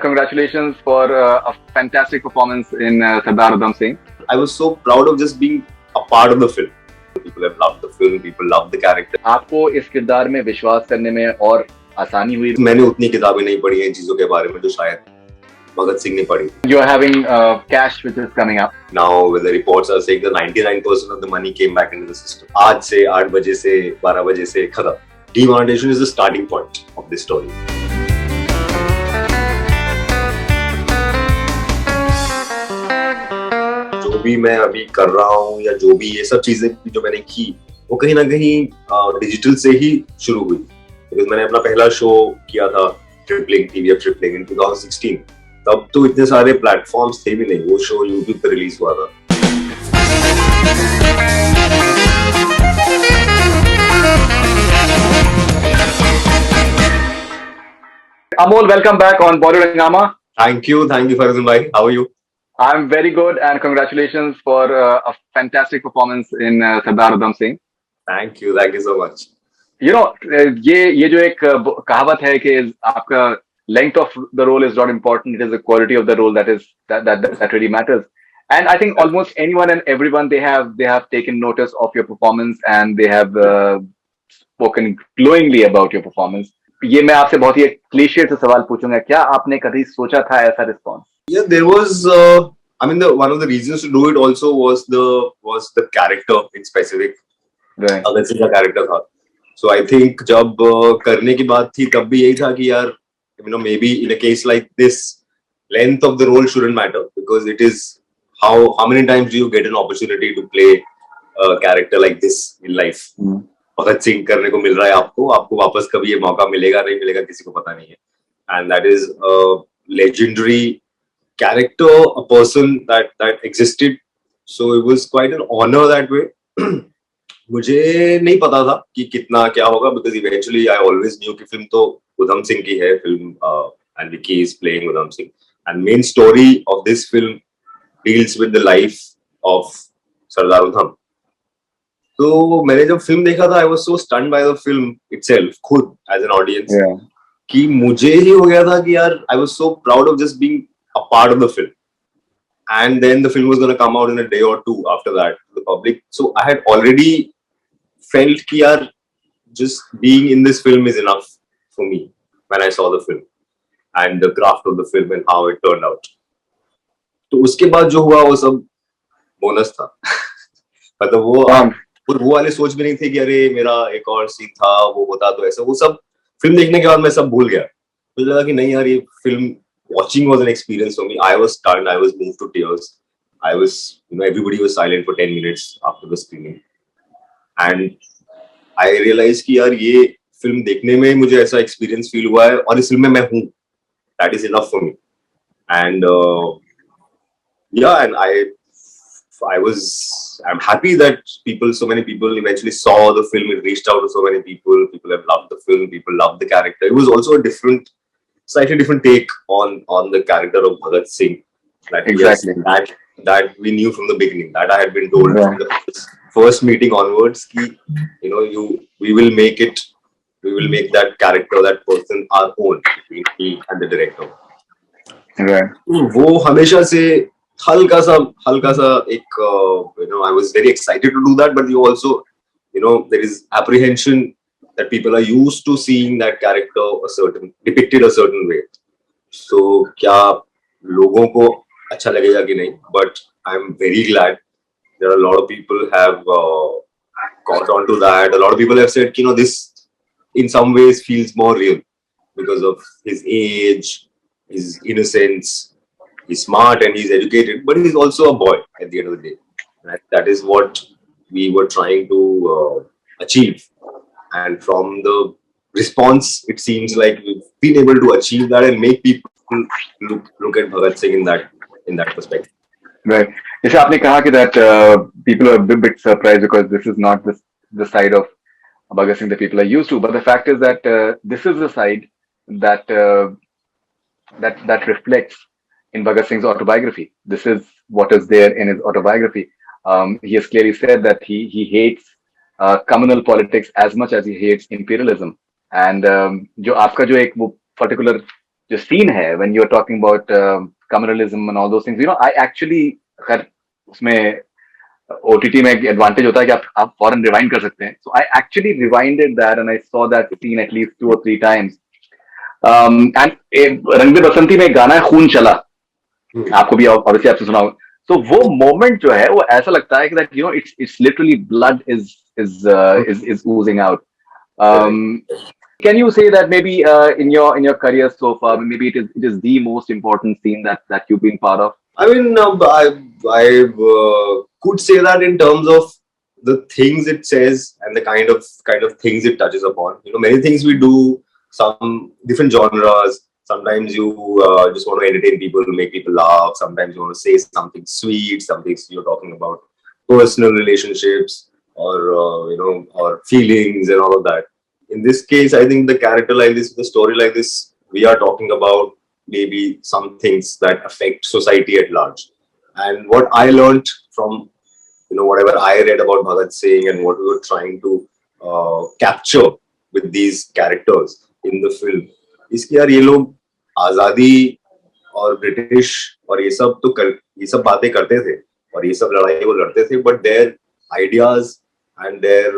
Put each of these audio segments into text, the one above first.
Congratulations for a fantastic performance in Sardar Udham Singh. I was so proud of just being a part of the film. People have loved the film, people love the character. आपको इस किरदार में विश्वास करने में और आसानी हुई? मैंने उतनी किताबें नहीं पढ़ी हैं इन चीजों के बारे में जो शायद भगत सिंह ने पढ़ी. You are having cash which is coming up. Now with the reports are saying that 99% of the money came back into the system. आज से 8 बजे से 12 बजे से खत्म. Demonetization is the starting point of this story. जो भी मैं अभी कर रहा हूँ या जो भी ये सब चीजें जो मैंने की वो कहीं ना कहीं डिजिटल से ही शुरू हुई. बिकॉज मैंने अपना पहला शो किया था ट्रिपलिंग, TVF ट्रिपलिंग इन 2016. तब तो इतने सारे प्लेटफॉर्म्स थे भी नहीं. वो शो यूट्यूब पे रिलीज हुआ था. Amol, welcome back on Bollywood Hungama. Thank you, Faridoon bhai. How are you? I'm very good and congratulations for a fantastic performance in Sardar Udham Singh. Thank you so much. You know, ये जो एक कहावत है कि आपका length of the role is not important, it is the quality of the role that really matters. And I think almost anyone and everyone they have taken notice of your performance and they have spoken glowingly about your performance. ये मैं आपसे बहुत ही एक cliché से सवाल पूछूंगा, क्या आपने कभी सोचा था ऐसा response? Yeah, there was. I mean, one of the reasons to do it also was the character in specific. Right. Bhagat Singh का character था. So I think जब करने की बात थी तब भी यही था कि यार, maybe in a case like this, length of the role shouldn't matter because it is how many times do you get an opportunity to play a character like this in life? Bhagat Singh करने को मिल रहा है आपको वापस कभी ये मौका मिलेगा नहीं मिलेगा किसी को पता नहीं है. And that is a legendary character, a person that existed. So it was quite an honor that way. मुझे नहीं पता था कि कितना क्या होगा because eventually I always knew कि फिल्म तो उधम सिंह की है film and Vicky is playing Udham Singh and main story of this film deals with the life of Sardar Udham. तो मैंने जब फिल्म देखा था I was so stunned by the film itself खुद as an audience कि मुझे ही हो गया था कि यार I was so proud of just being a part of the film. And then the film was going to come out in a day or two after that to the public. So I had already felt कि यार just being in this film is enough for me when I saw the film and the craft of the film and how it turned out. तो उसके बाद जो हुआ वो सब bonus था. मतलब वो वाले सोच भी नहीं थे कि अरे मेरा एक और सीन था वो होता तो ऐसा. वो सब फिल्म देखने के बाद मैं सब भूल गया. मुझे लगा कि नहीं यार ये film watching was an experience for me. I was stunned. I was moved to tears. I was, everybody was silent for 10 minutes after the screening. And I realized कि यार ये फिल्म देखने में मुझे ऐसा experience feel हुआ है और इस फिल्म में मैं हूँ. That is enough for me. And and I'm happy that so many people eventually saw the film. It reached out to so many people. People have loved the film. People loved the character. It was also a slightly different take on the character of Bhagat Singh. Exactly. That we knew from the beginning. That I had been told from the first meeting onwards. Ki, we will make that character, that person, our own between me and the director. Right. वो हमेशा से हल्का सा एक I was very excited to do that, but you also there is apprehension that people are used to seeing that character depicted a certain way. So क्या लोगों को अच्छा लगेगा कि नहीं? But I'm very glad there are a lot of people have caught on to that. A lot of people have said this in some ways feels more real because of his age, his innocence. He's smart and he's educated, but he's also a boy at the end of the day. And that is what we were trying to achieve. And from the response, it seems like we've been able to achieve that and make people look at Bhagat Singh in that perspective. Right. जैसे आपने कहा कि that people are a bit surprised because this is not the side of Bhagat Singh that people are used to. But the fact is that this is the side that reflects in Bhagat Singh's autobiography. This is what is there in his autobiography. He has clearly said that he hates communal politics as much as he hates imperialism. And जो आपका जो एक वो particular जो scene है when you're talking about communalism and all those things, I actually, खैर उसमें OTT में एक एडवांटेज होता है कि आप फॉरन रिवाइंड कर सकते हैं. So I actually rewinded that and I saw that scene at least 2 or 3 times. And Rang De बसंती में एक गाना है खून चला, आपको भी ऑब्वियसली आपसे सुना होगा. तो वो मोमेंट जो है वो ऐसा लगता है कि that it's literally blood is oozing out. Can you say that maybe in your career so far, maybe it is the most important scene that you've been part of? I mean, I could say that in terms of the things it says and the kind of things it touches upon. Many things we do, some different genres. Sometimes you just want to entertain people, make people laugh. Sometimes you want to say something sweet. Something you're talking about personal relationships or or feelings and all of that. In this case, I think the character like this, the story like this, we are talking about maybe some things that affect society at large. And what I learned from whatever I read about Bhagat Singh and what we were trying to capture with these characters in the film is कि यार ये लोग आजादी और British और ये सब बातें करते थे और ये सब लड़ाई वो लड़ते थे, but their ideas and their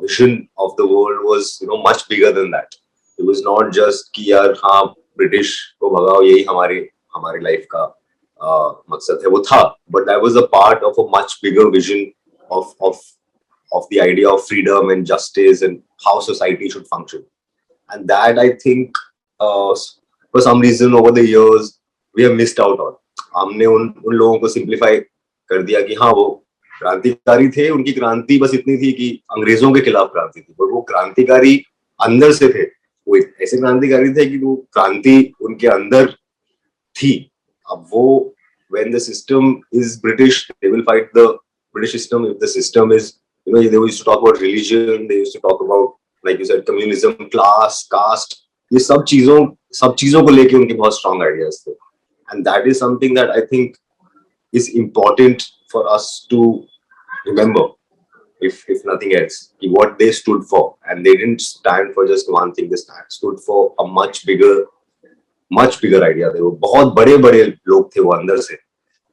vision of the world was much bigger than that. It was not just कि यार हाँ ब्रिटिश को भगाओ यही हमारी लाइफ का मकसद है, वो था, but that was a part of a much bigger vision of the idea of freedom and justice and how society should function. And that I think for some reason over the years we have missed out on. हमने उन लोगों को simplify कर दिया कि हाँ वो क्रांतिकारी थे, उनकी क्रांति बस इतनी थी कि अंग्रेजों के खिलाफ क्रांति थी, पर वो क्रांतिकारी अंदर से थे. वो ऐसे क्रांतिकारी थे कि वो क्रांति उनके अंदर थी. अब वो when the system is British, they will fight the British system. If the system is, they used to talk about religion, they used to talk about, like you said, communism, class, caste. ये सब चीजों को लेके उनके बहुत strong ideas थे. And that is something that I think is important for us to remember, if nothing else, what they stood for. And they didn't stand for just one thing, they stood for a much bigger idea. they were बहुत बड़े लोग थे वो अंदर से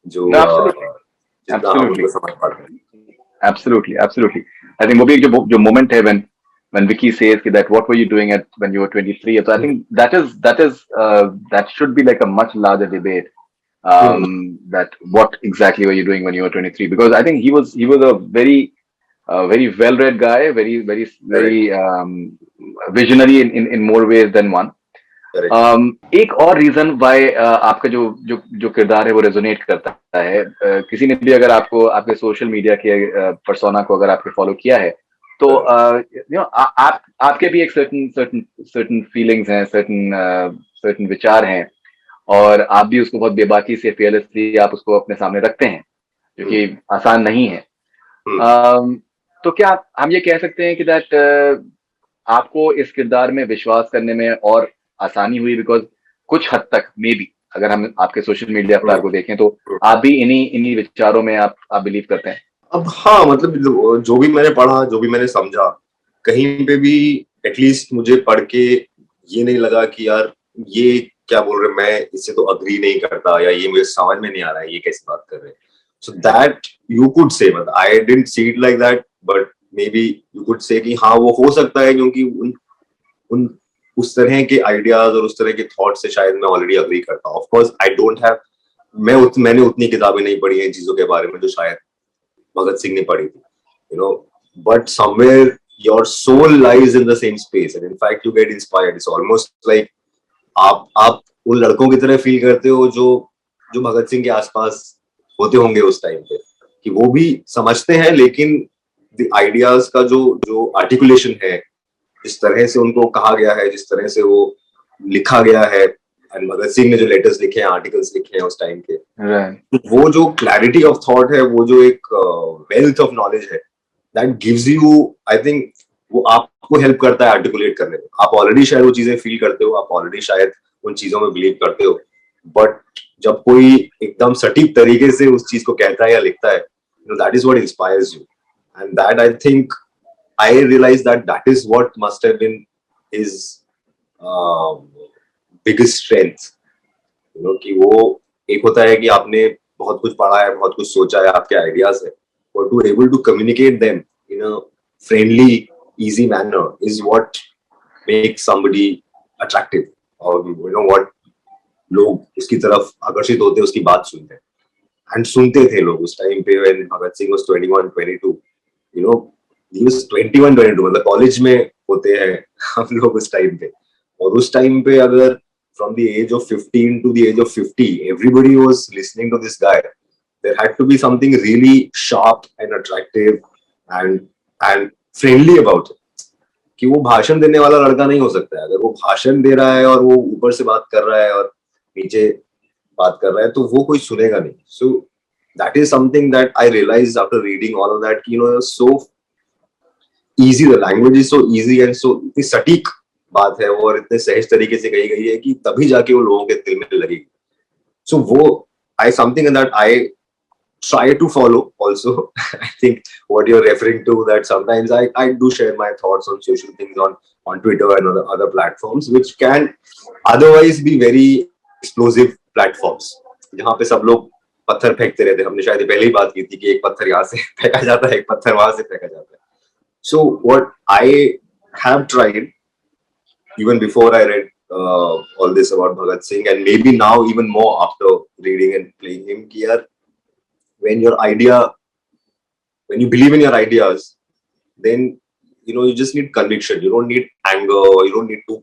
जो जितना हम उनको समझ पाते हैं. Absolutely. I think वो भी जो moment है when Vicky says that what were you doing when you were 23. So I think that should be like a much larger debate. That what exactly were you doing when you were 23? Because I think he was a very well-read guy, very visionary in more ways than one. एक और reason why आपका जो किरदार है वो resonate करता है. किसी ने भी अगर आपको आपके सोशल मीडिया के पर्सोना को अगर आपने फॉलो किया है तो आपके भी एक सर्टन फीलिंग्स हैं, सर्टन विचार हैं, और आप भी उसको बहुत बेबाकी से फेयरलेसली आप उसको अपने सामने रखते हैं, जो कि आसान नहीं है. तो क्या हम ये कह सकते हैं कि दैट आपको इस किरदार में विश्वास करने में और आसानी हुई, बिकॉज कुछ हद तक मे बी अगर हम आपके सोशल मीडिया अवतार को देखें तो आप भी इन्हीं विचारों में आप बिलीव करते हैं? अब हाँ, मतलब जो भी मैंने पढ़ा, जो भी मैंने समझा, कहीं पे भी एटलीस्ट मुझे पढ़ के ये नहीं लगा कि यार ये क्या बोल रहे, मैं इससे तो अग्री नहीं करता, या ये मुझे समझ में नहीं आ रहा है, ये कैसी बात कर रहे हैं. So that you could say, मतलब I didn't see it like that, but may be you could say कि हाँ वो हो सकता है, क्योंकि उन उस तरह के आइडियाज और उस तरह के थॉट से शायद मैं ऑलरेडी अग्री करता हूँ. Of course I don't have, मैंने उतनी किताबें नहीं पढ़ी हैं चीजों के बारे में जो शायद भगत सिंह ने पढ़ी थी, but somewhere your soul lies in the same space, and in fact you get inspired. It's almost like आप उन लड़कों की तरह फील करते हो जो भगत सिंह के आसपास होते होंगे उस टाइम पे, कि वो भी समझते हैं, लेकिन द आइडियाज का जो आर्टिकुलेशन है, जिस तरह से उनको कहा गया है, जिस तरह से वो लिखा गया है, एंड भगत सिंह ने जो लेटर्स लिखे हैं, आर्टिकल्स लिखे हैं उस टाइम के, वो जो क्लैरिटी ऑफ थॉट है, वो जो एक वेल्थ ऑफ नॉलेज है, that gives you, I think वो आपको हेल्प करता है आर्टिकुलेट करने में. आप ऑलरेडी शायद वो चीजें फील करते हो, आप ऑलरेडी शायद उन चीजों में बिलीव करते हो, बट जब कोई एकदम सटीक तरीके से उस चीज को कहता है या लिखता है, that is what inspires you. And that I think I realized that is what must have been his biggest strength, कि वो एक होता है कि आपने बहुत कुछ पढ़ा है, बहुत कुछ सोचा है, आपके आइडियाज है, but to able to communicate them in a friendly, easy manner is what makes somebody attractive, और what लोग उसकी तरफ आकर्षित होते हैं, उसकी बात सुनते हैं, एंड सुनते थे लोग उस टाइम पे when Bhagat Singh was 21, 22, he was 21, 22, मतलब कॉलेज में होते हैं हम लोग उस टाइम पे, और उस टाइम पे अगर from the age of 15 to the age of 50 everybody was listening to this guy, there had to be something really sharp and attractive and friendly about it, कि वो भाषण देने वाला लड़का नहीं हो सकता है, अगर वो भाषण दे रहा है और वो ऊपर से बात कर रहा है और नीचे बात कर रहा है तो वो कोई सुनेगा नहीं. So that is something that I realized after reading all of that, so easy, the language is so easy and so इतनी सटीक बात है वो, और इतने सहज तरीके से कही गई है कि तभी जाके वो लोगों के दिल में लगेगी. So वो something that I try to follow also. I think what you're referring to, that sometimes I do share my thoughts on social things on Twitter and other platforms, which can otherwise be very explosive platforms, जहाँ पे सब लोग पत्थर फेंकते रहते हैं. हमने शायद पहले ही बात की थी कि एक पत्थर यहाँ से फेंका जाता है, एक पत्थर वहां से फेंका जाता है. So what I have tried, even before I read all this about Bhagat Singh, and maybe now even more after reading and playing him, कि यार when you believe in your ideas, then you just need conviction. You don't need anger, or you don't need to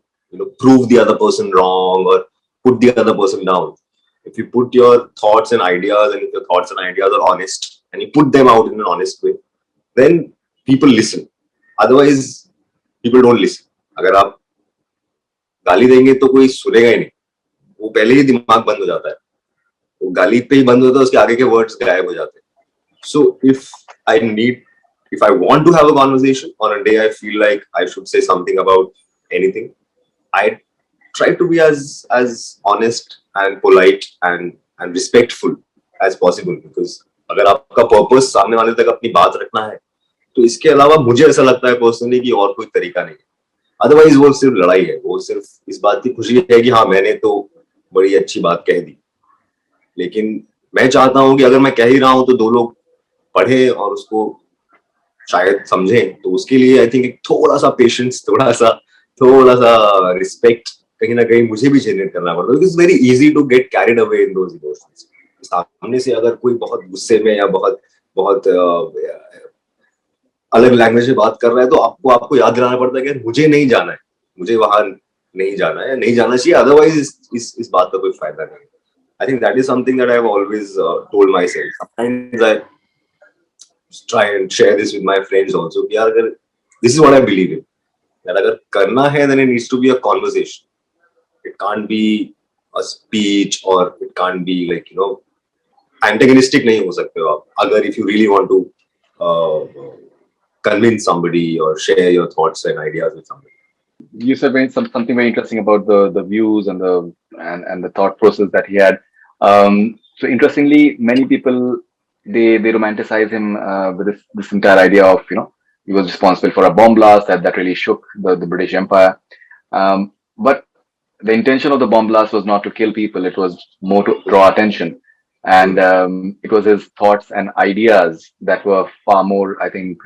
prove the other person wrong or put the other person down. If you put your thoughts and ideas, and if your thoughts and ideas are honest and you put them out in an honest way, then people listen. Otherwise people don't listen. अगर आप गाली देंगे तो कोई सुनेगा ही नहीं, वो पहले ही दिमाग बंद हो जाता है, वो गाली पे ही बंद होता है, उसके आगे के वर्ड्स गायब हो जाते हैं. So if I want to have a conversation on a day I feel like I should say something about anything, I try to be as honest and polite and respectful as possible, because अगर आपका purpose सामने वाले तक अपनी बात रखना है तो इसके अलावा मुझे ऐसा लगता है पर्सनली कि और कोई तरीका नहीं है. अदरवाइज वो सिर्फ लड़ाई है, वो सिर्फ इस बात की खुशी है कि हाँ मैंने तो बड़ी अच्छी बात कह दी, लेकिन मैं चाहता हूं कि अगर मैं कह ही रहा हूं तो दो लोग पढ़े और उसको शायद समझें, तो उसके लिए आई थिंक एक थोड़ा सा पेशेंस, थोड़ा सा रिस्पेक्ट कहीं ना कहीं मुझे भी जनरेट करना पड़ता है. It's very easy to get carried away in those emotions. सामने से अगर कोई बहुत गुस्से में या बहुत बहुत अलग लैंग्वेज में बात कर रहा है तो आपको याद दिलाना पड़ता है कि मुझे नहीं जाना है, मुझे वहां नहीं जाना है, नहीं जाना चाहिए, अदरवाइज इस बात का कोई फायदा नहीं. I think that is something that I've always told myself. Sometimes I try and share this with my friends also. कि यार अगर this is what I believe in, that अगर करना है then it needs to be a conversation. It can't be a speech, or it can't be like antagonistic नहीं हो सकते हो आप. अगर if you really want to convince somebody or share your thoughts and ideas with somebody. You said something very interesting about the views and the thought process that he had. So interestingly, many people they romanticize him with this entire idea of he was responsible for a bomb blast that really shook the British Empire. But the intention of the bomb blast was not to kill people; it was more to draw attention, and it was his thoughts and ideas that were far more, I think,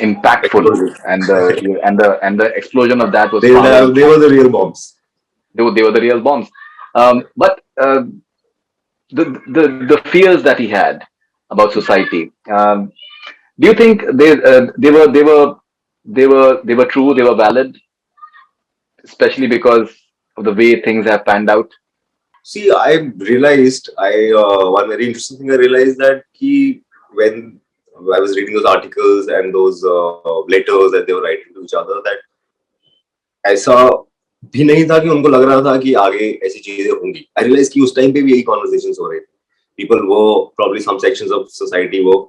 impactful, and the explosion of that was they were the real bombs. They were the real bombs. But the fears that he had about society, do you think they were true, they were valid, especially because of the way things have panned out? See, I realized one very interesting thing I realized, that when I was reading those articles and those letters that they were writing to each other, that ऐसा भी नहीं था कि उनको लग रहा था कि आगे ऐसी चीजें होंगी. I realized कि उस टाइम पे भी यही conversations हो रहे थे. People were, probably some sections of society were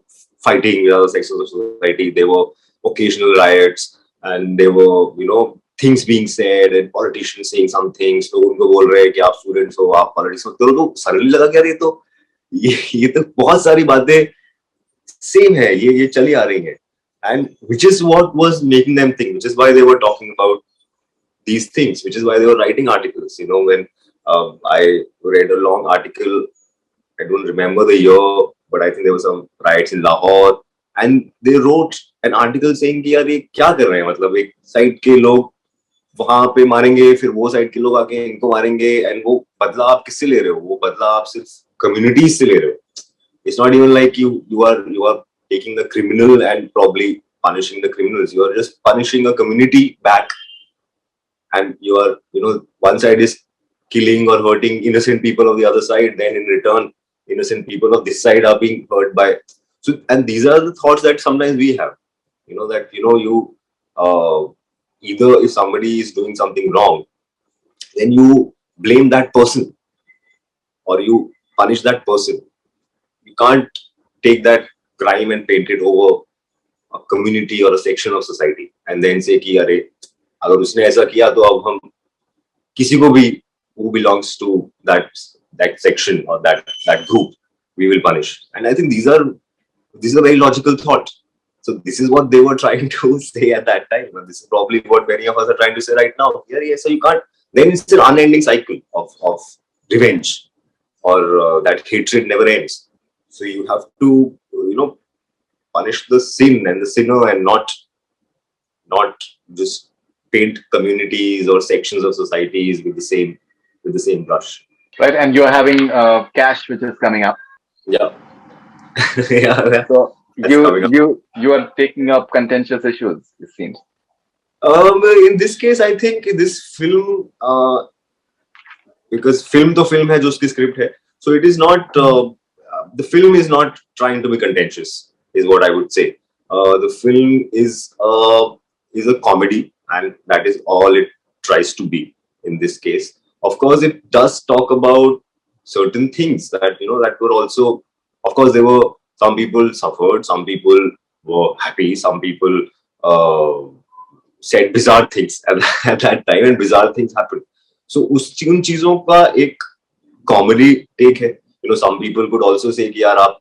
fighting with other sections of society. There were occasional riots, and there were things being said, and politicians saying some things. लोग उनको बोल रहे हैं कि आप स्टूडेंट्स हो, आप पॉलिटिक्स हो. तो सडनली लगा कि यार ये तो बहुत सारी बातें सेम है, ये चली आ रही है, and which is what was making them think, which is why they were talking about these things, which is why they were writing articles. You know, when I read a long article, I don't remember the year, but I think there were some riots in Lahore, and they wrote an article saying कि यार ये क्या कर रहे हैं, मतलब एक side के लोग वहां पे मारेंगे, फिर वो साइड के लोग आके इनको मारेंगे, एंड वो बदला आप किससे ले रहे हो? वो बदला आप सिर्फ कम्युनिटीज से ले रहे हो. It's not even like you are taking the criminal and probably punishing the criminals. You are just punishing a community back, and you are, you know, one side is killing or hurting innocent people of the other side. Then in return, innocent people of this side are being hurt by. So, and these are the thoughts that sometimes we have. You know that you either if somebody is doing something wrong, then you blame that person or you punish that person. You can't take that crime and paint it over a community or a section of society and then say कि अरे अगर उसने ऐसा किया तो अब हम किसी को भी who belongs to that section or that group we will punish. And I think these are a very logical thought. So this is what they were trying to say at that time, and this is probably what many of us are trying to say right now. Yeah, so you can't. Then it's an unending cycle of revenge, or that hatred never ends. So you have to, punish the sin and the sinner, and not just paint communities or sections of societies with the same brush. Right, and you're having cash, which is coming up. Yeah, yeah. So you are taking up contentious issues, it seems. In this case, I think this film, because film to film hai jo uski script hai, so it is not. The film is not trying to be contentious, is what I would say. The film is a comedy, and that is all it tries to be. In this case, of course, it does talk about certain things that that were also. Of course, there were some people suffered, some people were happy, some people said bizarre things at that time, and bizarre things happened. So, उन चीजों का एक comedy take है. Some people could also say कि यार आप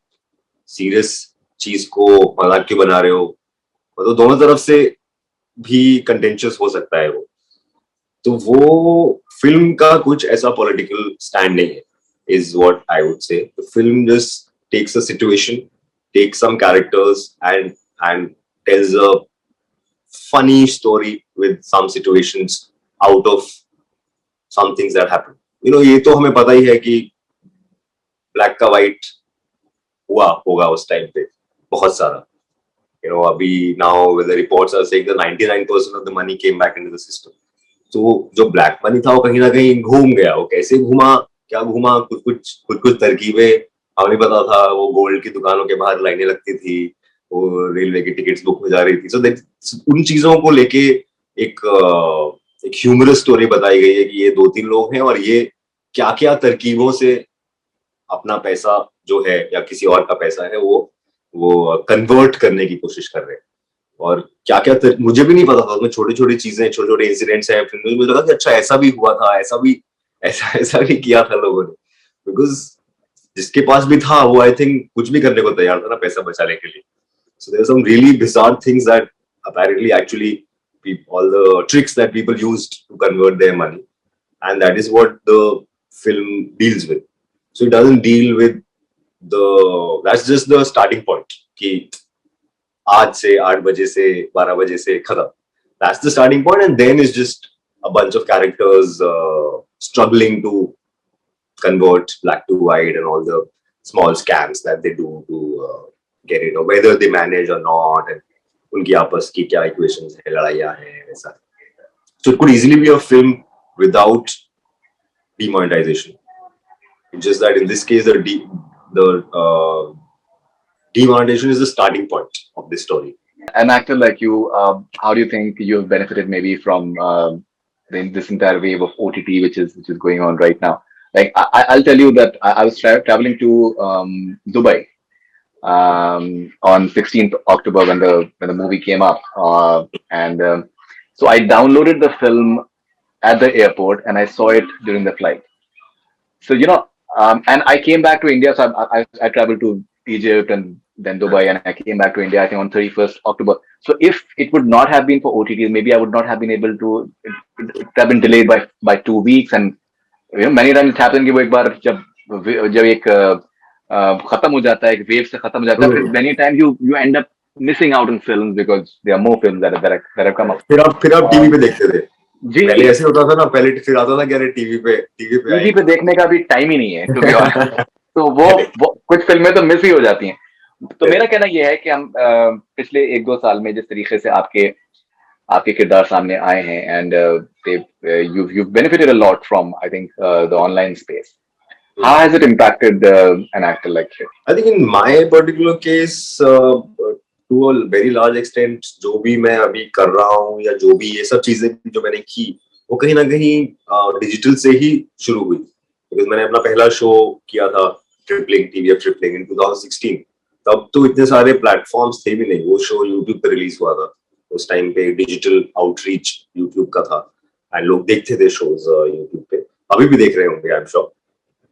serious चीज को मजाक क्यों बना रहे हो? मतलब दोनों तरफ से भी contentious हो सकता है वो. तो वो फिल्म का कुछ ऐसा political stand नहीं है, is what I would say. The film just takes a situation, takes some characters, and tells a funny story with some situations out of some things that happen. ये तो हमें पता ही है कि ब्लैक का white हुआ होगा उस टाइम पे बहुत सारा. अभी now the reports are saying that 99% of the money came back into the system. तो जो ब्लैक मनी था वो कहीं ना कहीं घूम गया. वो कैसे घूमा, क्या घूमा, कुछ तरकीबें हमें पता था. वो गोल्ड की दुकानों के बाहर लाइनें लगती थी, वो रेलवे की टिकट्स बुक हो जा रही थी. सो उन चीजों को लेके एक ह्यूमरस स्टोरी बताई गई है कि ये 2-3 लोग हैं और ये क्या क्या तरकीबों से अपना पैसा जो है या किसी और का पैसा है वो कन्वर्ट करने की कोशिश कर रहे हैं. और क्या क्या मुझे भी नहीं पता था. उसमें छोटी छोटी चीजें, छोटे छोटे इंसिडेंट्स हैं. फिर मुझे लगा कि अच्छा ऐसा भी हुआ था, ऐसा भी किया था लोगों ने. बिकॉज जिसके पास भी था वो आई थिंक कुछ भी करने को तैयार था ना पैसा बचाने के लिए. So there are some really bizarre things that apparently actually all the tricks that people used to convert their money, and that is what the film deals with. So it doesn't deal with that's just the starting point कि आज से 8 बजे से 12 बजे से खत्म. That's the starting point, and then is just a bunch of characters struggling to convert black to white and all the small scams that they do to get it, or whether they manage or not, and उनकी आपस की क्या equations है, लड़ाइयाँ हैं, वैसा. So it could easily be a film without demonetization. It's just that in this case the demonetization is the starting point of this story. An actor like you, how do you think you have benefited maybe from this entire wave of OTT which is going on right now? Like I'll tell you that I was traveling to Dubai on 16th October when the movie came up, and so I downloaded the film at the airport and I saw it during the flight. So and I came back to India, so I traveled to Egypt and then Dubai, and I came back to India, I think, on 31st October. So if it would not have been for OTTs, maybe I would not have been able to. It would have been delayed by 2 weeks, and many times it happens कि वो एक बार जब एक खत्म हो जाता है, एक वेव से खत्म हो जाता है, फिर many times you end up missing out on films because there are more films that have come up. फिर आप टीवी पे देखते थे? जी, पहले ऐसे होता था ना, पहले फिर आता था कि अरे टीवी पे देखने का भी टाइम ही नहीं है, to be honest. तो वो कुछ फिल्में तो मिस ही हो जाती हैं. तो मेरा कहना ये है कि हम पिछले 1-2 साल में जिस तरीके से आपके किरदार सामने आए हैं, and you've benefited a lot from, I think, the online space. How has it impacted an actor like you? I think in my particular case, to a very large extent, जो भी मैं अभी कर रहा हूँ या जो भी ये सब चीजें जो मैंने की, वो कहीं ना कहीं डिजिटल से ही शुरू हुई. Because मैंने अपना पहला शो किया था ट्रिपलिंग, TVF ट्रिपलिंग in 2016. तब तो इतने सारे प्लेटफॉर्म्स थे भी नहीं. वो शो यूट्यूब पे रिलीज हुआ था. उस टाइम पे डिजिटल आउटरीच यूट्यूब का था एंड लोग देखते थे शोज यूट्यूब पे. अभी भी देख रहे होंगे, आई एम श्योर.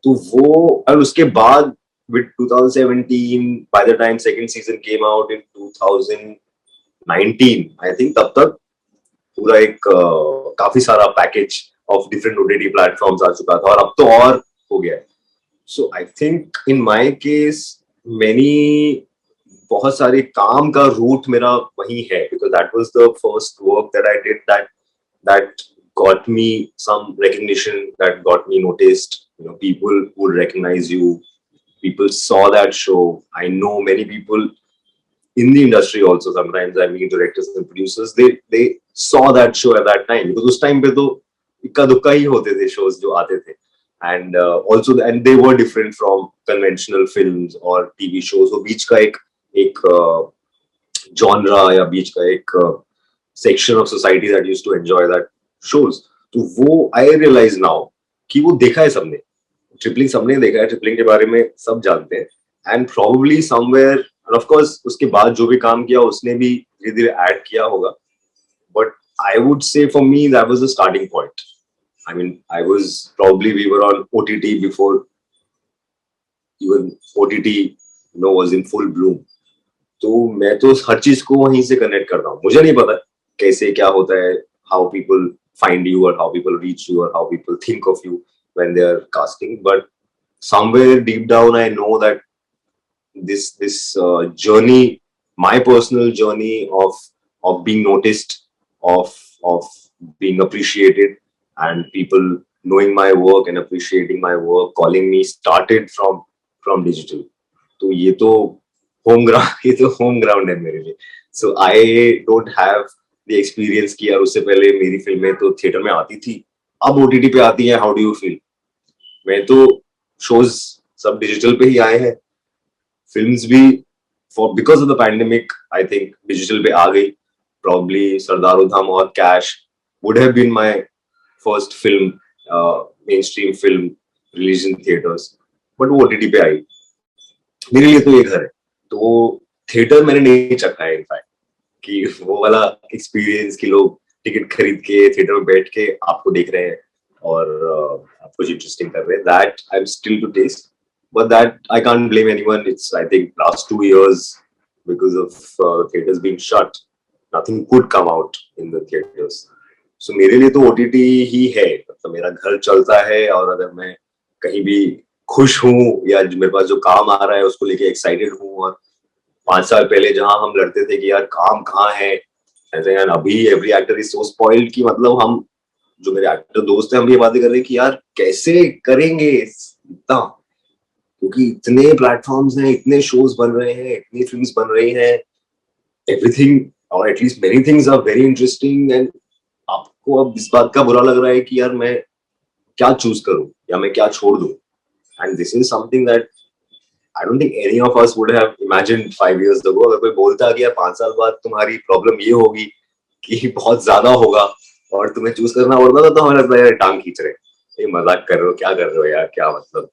तो वो, और उसके बाद with 2017, by the time second season came out in 2019, I think तब तक पूरा एक काफी सारा package of different OTT platforms आ चुका था, और अब तो और हो गया. So I think in my case बहुत सारे काम का रूट मेरा वही है, because that was the first work that I did that got me some recognition, that got me noticed. People would recognize you. People saw that show. I know many people in the industry also. Sometimes I meet directors and producers. They saw that show at that time, because उस time पे तो इक्का दुक्का ही होते थे shows जो आते थे. And also, and they were different from conventional films or TV shows. वो बीच का एक genre या बीच का एक section of society that used to enjoy that shows. तो वो I realize now कि वो देखा है सबने. ट्रिपलिंग सबने देखा है, ट्रिपलिंग के बारे में सब जानते हैं. And probably somewhere, end of course उसके बाद जो भी काम किया उसने भी धीरे धीरे ऐड किया होगा. But I would say for me that was the starting point. I mean, I was probably, we were on OTT before even OTT was in full bloom. तो मैं तो हर चीज को वहीं से कनेक्ट करता हूँ. मुझे नहीं पता कैसे क्या होता है, how people find you or how people reach you or how people think of you when they are casting, but somewhere deep down I know that this journey, my personal journey of being noticed, of being appreciated, and people knowing my work and appreciating my work, calling me, started from digital. तो ये तो home ground है मेरे लिए. So I don't have the experience कि यार उससे पहले मेरी फिल्में तो थिएटर में आती थी, अब OTT पे आती हैं. How do you feel? मैं तो शोज सब डिजिटल पे ही आए हैं. फिल्म्स भी because of the pandemic I think digital पे आ गई. Probably सरदार उधम और cash would have been my first film, mainstream film released in theaters, but वो OTT पे आई. मेरे लिए तो ये घर है. तो थिएटर मैंने नहीं चखा है इनफैक्ट, कि वो वाला एक्सपीरियंस कि लोग टिकट खरीद के थिएटर में बैठ के आपको देख रहे हैं और आपको इंटरेस्टिंग कर रहे हैं. That I am still to test, but that I can't blame anyone. It's I think last 2 years because of theaters being shut, nothing could come out in the theaters. So मेरे लिए तो OTT ही है. मतलब मेरा घर चलता है, और अगर मैं कहीं भी खुश हूँ या मेरे पास जो काम आ रहा है उसको लेके एक्साइटेड हूँ, और 5 साल पहले जहां हम लड़ते थे कि यार काम कहाँ है, ऐसे यार अभी every actor is so spoiled कि मतलब हम जो मेरे एक्टर दोस्त हैं हम ये बातें कर रहे हैं कि यार कैसे करेंगे इतना, क्योंकि इतने प्लेटफॉर्म्स हैं, इतने शोज बन रहे हैं, इतनी फिल्म्स बन रही हैं, एवरीथिंग और at least many things are very interesting. And आपको अब इस बात का बुरा लग रहा है कि यार मैं क्या चूज करूं या मैं क्या छोड़ दूं. And this is something that I don't think any of us would have imagined 5 years ago. अगर कोई बोलता कि यार 5 साल बाद तुम्हारी प्रॉब्लम ये होगी कि बहुत ज्यादा होगा और तुम्हें चूज करना पड़ता था, तो हमें लगता है यार टांग खींच रहे, ये मजाक कर रहे हो, क्या कर रहे हो यार, क्या मतलब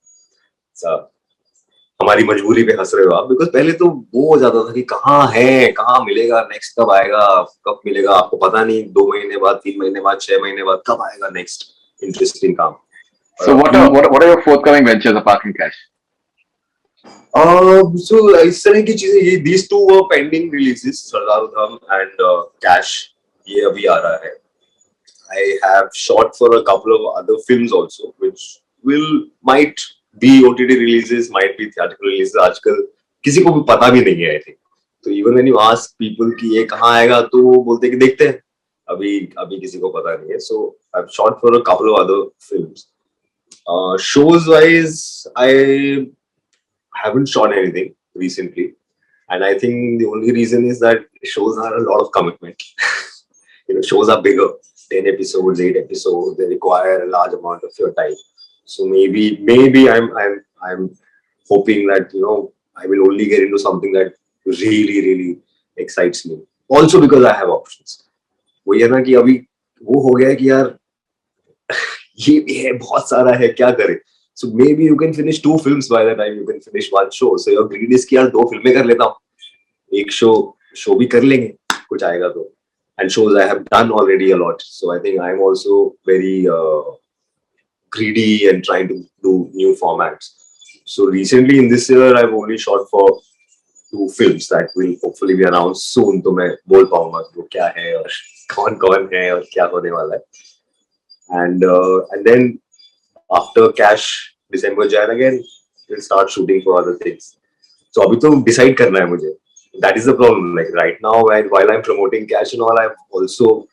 हमारी मजबूरी पे हंस रहे हो आप. बिकॉज पहले तो वो हो जाता था कि कहाँ है, कहाँ मिलेगा, नेक्स्ट कब आएगा, कब मिलेगा आपको पता नहीं, 2 महीने बाद, 3 महीने बाद, 6 महीने बाद कब आएगा नेक्स्ट इंटरेस्टिंग काम. So what are your forthcoming ventures apart from cash? So इस तरह की चीजें ये these two were pending releases, Sardar Udham and Cash. ये अभी आ रहा है. I have shot for a couple of other films also, which might be OTT releases, might be theatrical releases. आजकल किसी को भी पता भी नहीं है, I think. तो even when you ask people कि ये कहाँ आएगा, तो वो बोलते हैं कि देखते हैं. अभी किसी को पता नहीं है. So I've shot for a couple of other films. Shows wise, I haven't shot anything recently, and I think the only reason is that shows are a lot of commitment. Shows are bigger, 10 episodes, 8 episodes. They require a large amount of your time. So maybe I'm hoping that I will only get into something that really excites me. Also because I have options. वो ये ना कि अभी वो हो गया है कि यार ये भी है, बहुत सारा है, क्या करे. So maybe you can finish 2 films by the time you can finish 1 show. So your greed is कि यार 2 फिल्में कर लेता हूँ, एक शो भी कर लेंगे, कुछ आएगा तो. And shows I have done already a lot. So I think I'm also very greedy and trying to do new formats. So recently in this year I've only shot for 2 films that will hopefully be announced soon. तो मैं बोल पाऊंगा वो क्या है और कौन है और क्या होने वाला है. And then after Cash, December, Jan again, we'll start shooting for other things. So अभी तो decide करना है मुझे. That is the problem. Like right now, while I'm promoting Cash and all, I also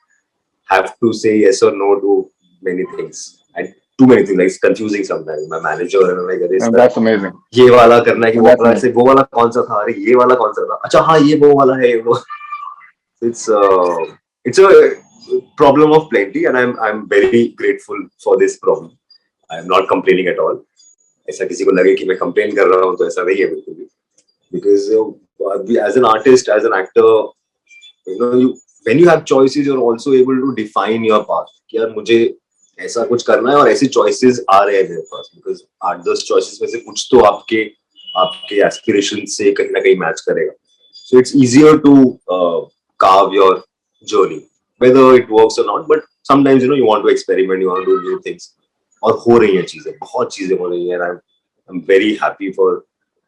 have to say yes or no to many things. And too many things. Like it's confusing sometimes. My manager and like That's amazing. ये वाला करना है कि That's amazing. वो वाला कौन सा था, अरे ये वाला कौन सा था, अच्छा हाँ ये वो वाला है वो. It's a problem of plenty, and I'm very grateful for this problem. I'm not complaining at all. ऐसा किसी को लगे कि मैं complain कर रहा हूँ तो ऐसा नहीं है बिल्कुल भी. Because as an artist, as an actor, when you have choices, you're also able to define your path. कि यार मुझे ऐसा कुछ करना है और ऐसे choices आ रहे हैं मेरे पास. Because 8-10 choices में से कुछ तो आपके aspirations से कहीं ना कहीं match करेगा. So it's easier to carve your journey, whether it works or not. But sometimes you want to experiment, you want to do new things. और हो रही हैं चीजें, बहुत चीजें हो रही हैं. I'm very happy for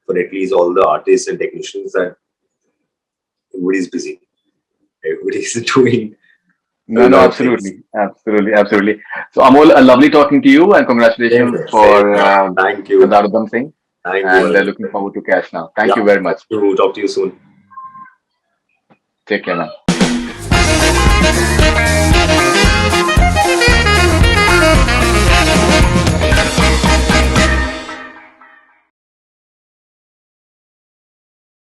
at least all the artists and technicians that everybody is busy, everybody is doing. No, absolutely. So Amol, lovely talking to you, and congratulations for Thank you. Sardar Udham Singh. Thank and you. Looking forward to Cash now. Thank you very much. Talk to you soon. Take care now.